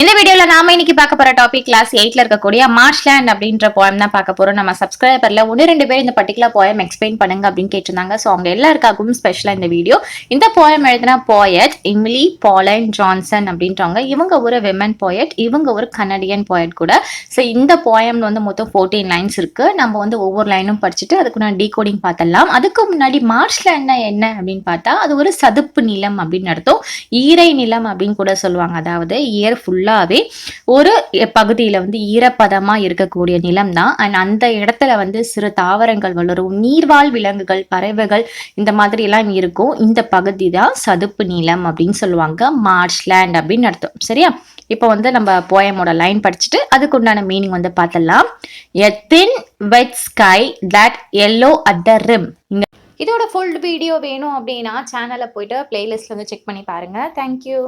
இந்த வீடியோல நாம இன்னைக்கு பார்க்க போற டாபிக் கிளாஸ் 8ல இருக்கக்கூடிய மார்ஷ்லேண்ட் அப்படின்ற போயம் தான் பார்க்க போறோம். நம்ம சப்ஸ்கிரைபர்ல 1-2 பேர் இந்த பர்டிகுலர் போயம் எக்ஸ்பிளைன் பண்ணுங்க அப்படின்னு கேட்டிருந்தாங்க. ஸோ அவங்க எல்லாருக்காகவும் ஸ்பெஷலா இந்த வீடியோ. இந்த போயம் எழுதின போயட் எமிலி பாலைன் ஜான்சன் அப்படின்றவங்க. இவங்க ஒரு விமன் போயட், இவங்க ஒரு கனடியன் போயட் கூட. ஸோ இந்த போயம் வந்து மொத்தம் 14 லைன்ஸ் இருக்கு. நம்ம வந்து ஒவ்வொரு லைனும் படிச்சுட்டு அதுக்கு நான் டீகோடிங் பார்த்தலாம். அதுக்கு முன்னாடி மார்ஷ்லேண்ட்னா என்ன அப்படின்னு பார்த்தா அது ஒரு சதுப்பு நிலம் அப்படின்னு அர்த்தம். ஈரை நிலம் அப்படின்னு கூட சொல்லுவாங்க. அதாவது இயர் ஃபுல்லா ஒரு பகுதியில வந்து ஈரப்பதமா இருக்கக்கூடிய நிலம் தான். அண்ட் அந்த இடத்துல வந்து சிறு தாவரங்கள் வளரும், நீர்வாழ் விலங்குகள், பறவைகள் இந்த மாதிரி எல்லாம் இருக்கும். இந்த பகுதி தான் சதுப்பு நிலம் அப்படின்னு சொல்லுவாங்க. மார்ஷ்லேண்ட் அப்படின்னு அர்த்தம். சரியா? இப்போ வந்து நம்ம போயமோட லைன் படிச்சுட்டு அதுக்கு உண்டான மீனிங் வந்து பார்த்தலாம். A thin wet sky that yellow at the rim. இதோட ஃபுல் வீடியோ வேணும் அப்படின்னா சேனலை போயிட்டு பிளேலிஸ்ட்ல வந்து செக் பண்ணி பாருங்க. தேங்க்யூ.